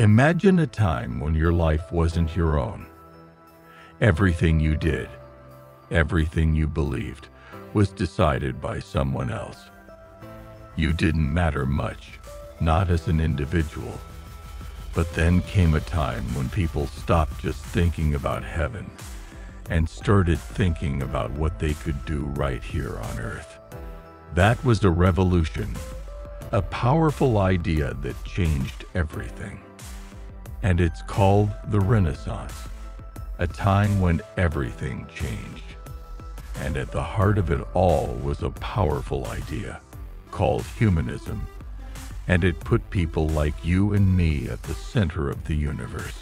Imagine a time when your life wasn't your own. Everything you did, everything you believed, was decided by someone else. You didn't matter much, not as an individual. But then came a time when people stopped just thinking about heaven and started thinking about what they could do right here on earth. That was a revolution, a powerful idea that changed everything. And it's called the Renaissance, a time when everything changed. And at the heart of it all was a powerful idea called humanism, and it put people like you and me at the center of the universe.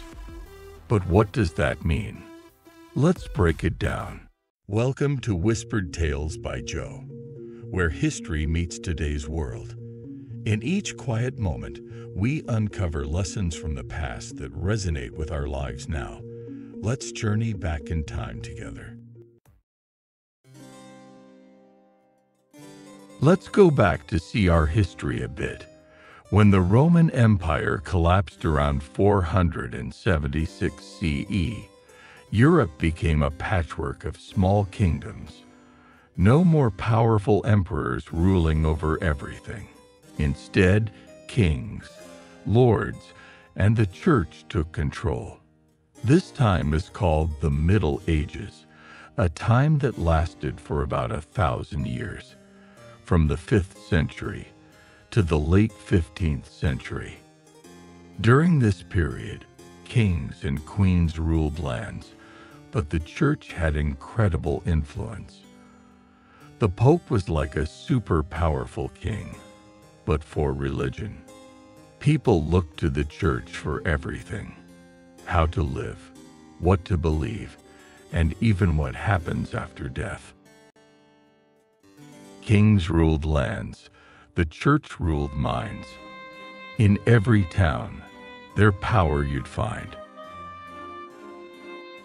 But what does that mean? Let's break it down. Welcome to Whispered Tales by Joe, where history meets today's world. In each quiet moment, we uncover lessons from the past that resonate with our lives now. Let's journey back in time together. Let's go back to see our history a bit. When the Roman Empire collapsed around 476 CE, Europe became a patchwork of small kingdoms. No more powerful emperors ruling over everything. Instead, kings, lords, and the church took control. This time is called the Middle Ages, a time that lasted for about 1,000 years, from the 5th century to the late 15th century. During this period, kings and queens ruled lands, but the church had incredible influence. The Pope was like a super powerful king, but for religion. People looked to the church for everything: how to live, what to believe, and even what happens after death. Kings ruled lands, the church ruled minds. In every town, their power you'd find.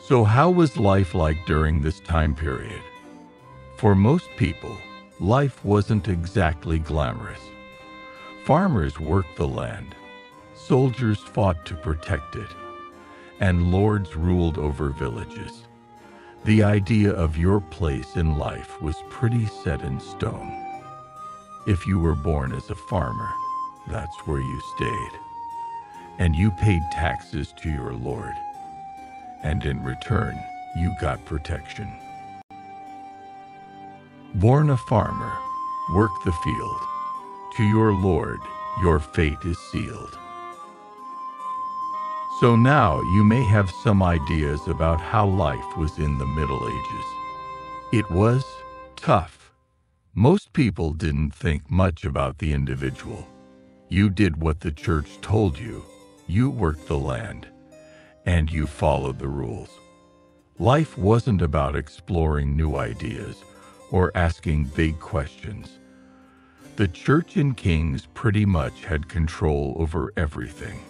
So how was life like during this time period? For most people, life wasn't exactly glamorous. Farmers worked the land, soldiers fought to protect it, and lords ruled over villages. The idea of your place in life was pretty set in stone. If you were born as a farmer, that's where you stayed. And you paid taxes to your lord. And in return, you got protection. Born a farmer, work the field. To your lord, your fate is sealed. So now you may have some ideas about how life was in the Middle Ages. It was tough. Most people didn't think much about the individual. You did what the church told you. You worked the land, and you followed the rules. Life wasn't about exploring new ideas or asking big questions. The church and kings pretty much had control over everything: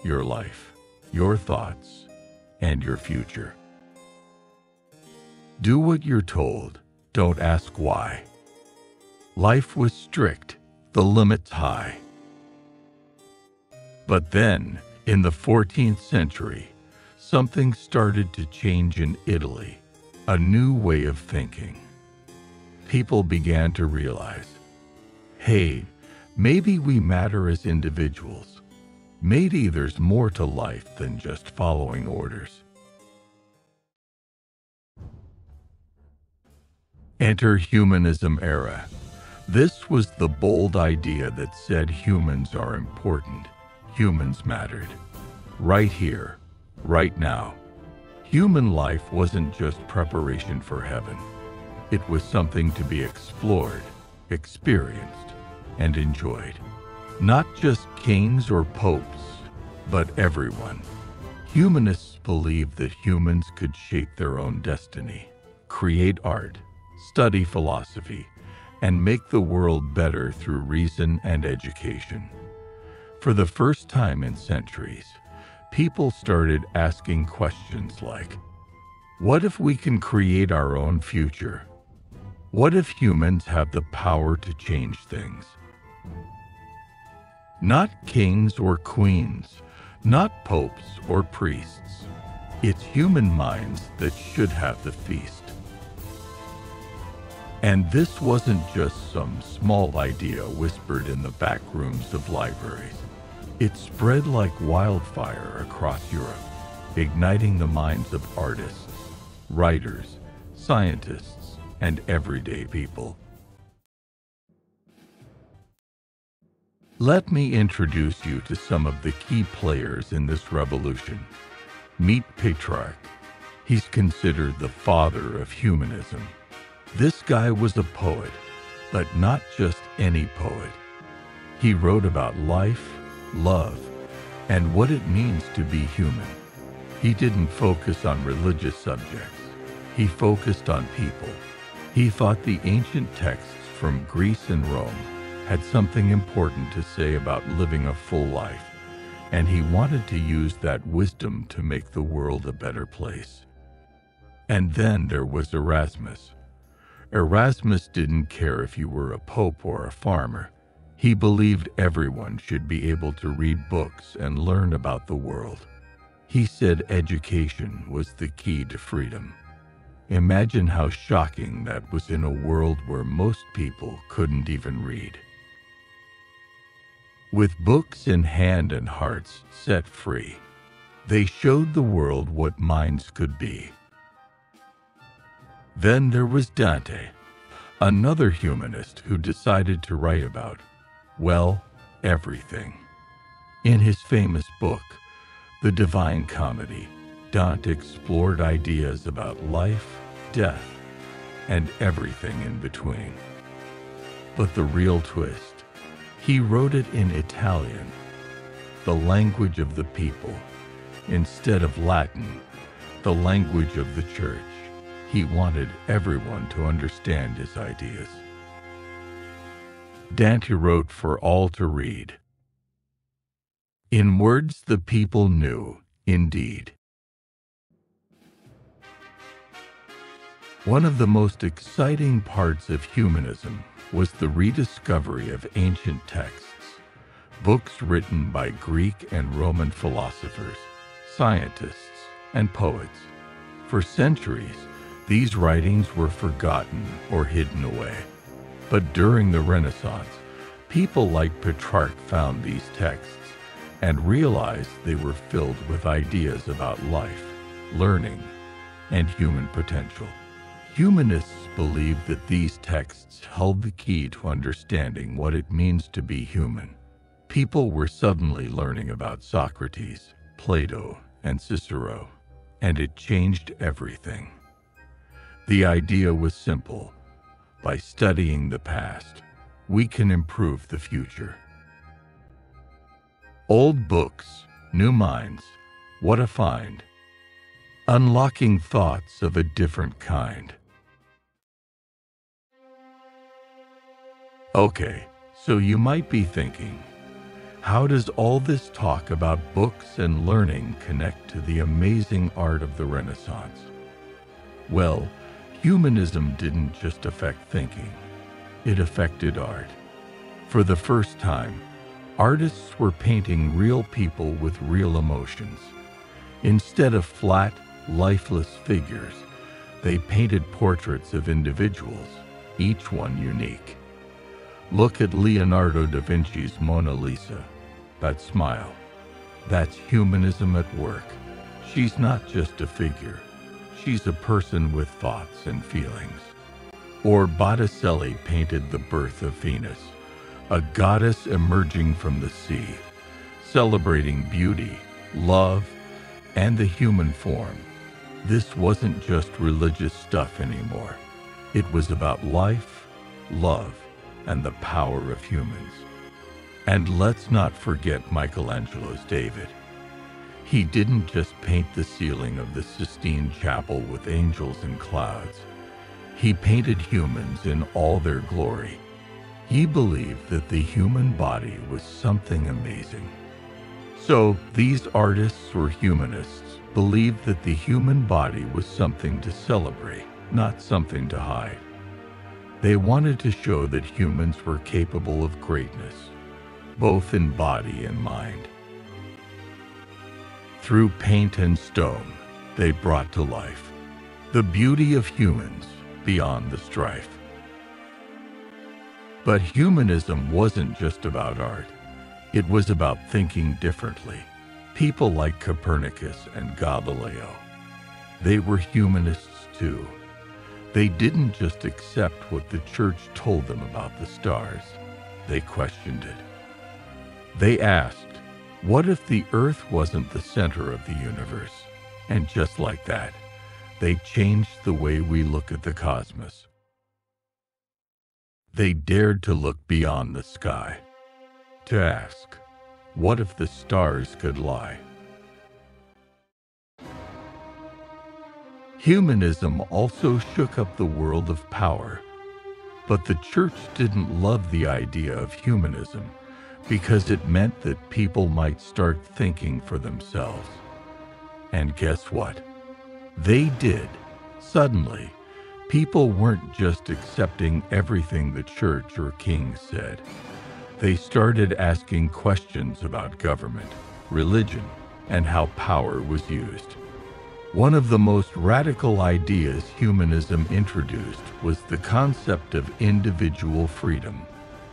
your life, your thoughts, and your future. Do what you're told. Don't ask why. Life was strict, the limits high. But then, in the 14th century, something started to change in Italy, a new way of thinking. People began to realize, hey, maybe we matter as individuals. Maybe there's more to life than just following orders. Enter Humanism era. This was the bold idea that said humans are important. Humans mattered. Right here, right now. Human life wasn't just preparation for heaven. It was something to be explored, experienced, and enjoyed. Not just kings or popes, but everyone. Humanists believed that humans could shape their own destiny, create art, study philosophy, and make the world better through reason and education. For the first time in centuries, people started asking questions like, what if we can create our own future? What if humans have the power to change things? Not kings or queens, Not popes or priests. It's human minds that should have the feast. And this wasn't just some small idea whispered in the back rooms of libraries. It spread like wildfire across Europe, igniting the minds of artists, writers, scientists, and everyday people. Let me introduce you to some of the key players in this revolution. Meet Petrarch. He's considered the father of humanism. This guy was a poet, but not just any poet. He wrote about life, love, and what it means to be human. He didn't focus on religious subjects. He focused on people. He thought the ancient texts from Greece and Rome had something important to say about living a full life, and he wanted to use that wisdom to make the world a better place. And then there was Erasmus. Erasmus didn't care if you were a pope or a farmer. He believed everyone should be able to read books and learn about the world. He said education was the key to freedom. Imagine how shocking that was in a world where most people couldn't even read. With books in hand and hearts set free, they showed the world what minds could be. Then there was Dante, another humanist who decided to write about, well, everything. In his famous book, The Divine Comedy, Dante explored ideas about life, death, and everything in between. But the real twist, he wrote it in Italian, the language of the people, instead of Latin, the language of the church. He wanted everyone to understand his ideas. Dante wrote for all to read. In words the people knew, indeed. One of the most exciting parts of humanism was the rediscovery of ancient texts, books written by Greek and Roman philosophers, scientists, and poets. For centuries, these writings were forgotten or hidden away. But during the Renaissance, people like Petrarch found these texts and realized they were filled with ideas about life, learning, and human potential. Humanists believed that these texts held the key to understanding what it means to be human. People were suddenly learning about Socrates, Plato, and Cicero, and it changed everything. The idea was simple. By studying the past, we can improve the future. Old books, new minds, what a find. Unlocking thoughts of a different kind. Okay, so you might be thinking, how does all this talk about books and learning connect to the amazing art of the Renaissance? Well, humanism didn't just affect thinking, it affected art. For the first time, artists were painting real people with real emotions. Instead of flat, lifeless figures, they painted portraits of individuals, each one unique. Look at Leonardo da Vinci's Mona Lisa. That smile. That's humanism at work. She's not just a figure. She's a person with thoughts and feelings. Or Botticelli painted the birth of Venus, a goddess emerging from the sea, celebrating beauty, love, and the human form. This wasn't just religious stuff anymore. It was about life, love, and the power of humans. And let's not forget Michelangelo's David. He didn't just paint the ceiling of the Sistine Chapel with angels and clouds. He painted humans in all their glory. He believed that the human body was something amazing. So these artists or humanists believed that the human body was something to celebrate, not something to hide. They wanted to show that humans were capable of greatness, both in body and mind. Through paint and stone, they brought to life the beauty of humans beyond the strife. But humanism wasn't just about art. It was about thinking differently. People like Copernicus and Galileo, they were humanists too. They didn't just accept what the church told them about the stars. They questioned it. They asked, what if the Earth wasn't the center of the universe? And just like that, they changed the way we look at the cosmos. They dared to look beyond the sky, to ask, what if the stars could lie? Humanism also shook up the world of power, but the church didn't love the idea of humanism because it meant that people might start thinking for themselves. And guess what? They did. Suddenly, people weren't just accepting everything the church or kings said. They started asking questions about government, religion, and how power was used. One of the most radical ideas humanism introduced was the concept of individual freedom.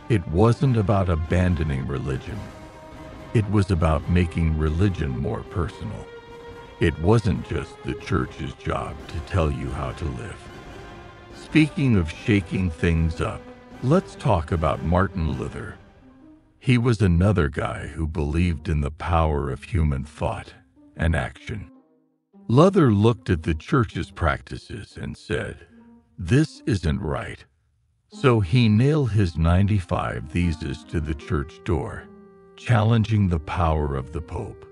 It wasn't about abandoning religion. It was about making religion more personal. It wasn't just the church's job to tell you how to live. Speaking of shaking things up, let's talk about Martin Luther. He was another guy who believed in the power of human thought and action. Luther looked at the church's practices and said, "This isn't right." So he nailed his 95 Theses to the church door, challenging the power of the Pope.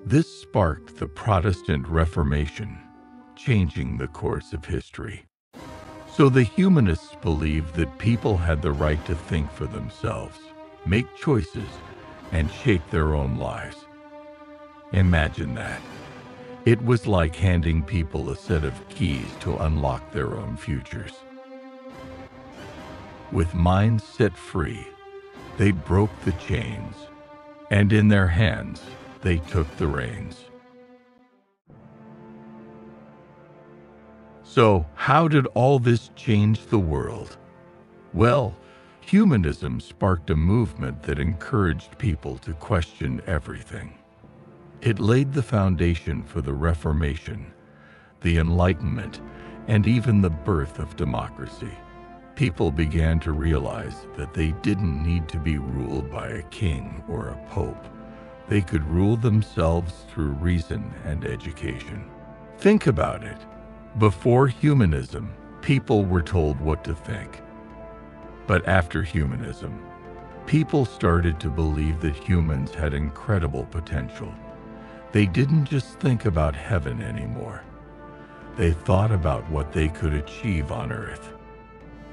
This sparked the Protestant Reformation, changing the course of history. So the humanists believed that people had the right to think for themselves, make choices, and shape their own lives. Imagine that. It was like handing people a set of keys to unlock their own futures. With minds set free, they broke the chains, and in their hands, they took the reins. So, how did all this change the world? Well, humanism sparked a movement that encouraged people to question everything. It laid the foundation for the Reformation, the Enlightenment, and even the birth of democracy. People began to realize that they didn't need to be ruled by a king or a pope. They could rule themselves through reason and education. Think about it. Before humanism, people were told what to think. But after humanism, people started to believe that humans had incredible potential. They didn't just think about heaven anymore. They thought about what they could achieve on Earth.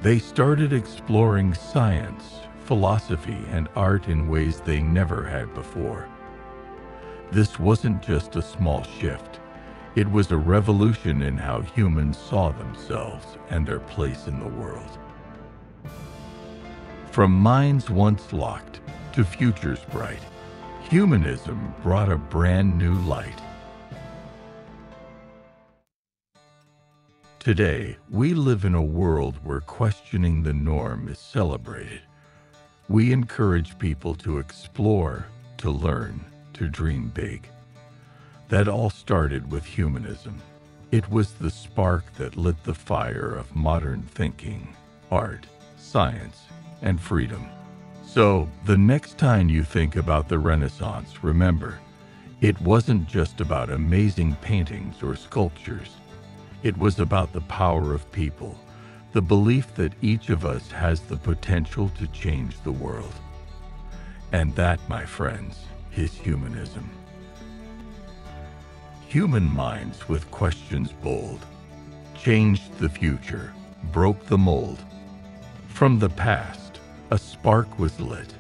They started exploring science, philosophy, and art in ways they never had before. This wasn't just a small shift. It was a revolution in how humans saw themselves and their place in the world. From minds once locked to futures bright, humanism brought a brand new light. Today, we live in a world where questioning the norm is celebrated. We encourage people to explore, to learn, to dream big. That all started with humanism. It was the spark that lit the fire of modern thinking, art, science, and freedom. So, the next time you think about the Renaissance, remember, it wasn't just about amazing paintings or sculptures. It was about the power of people, the belief that each of us has the potential to change the world. And that, my friends, is humanism. Human minds with questions bold changed the future, broke the mold. From the past, a spark was lit,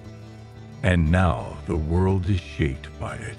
and now the world is shaped by it.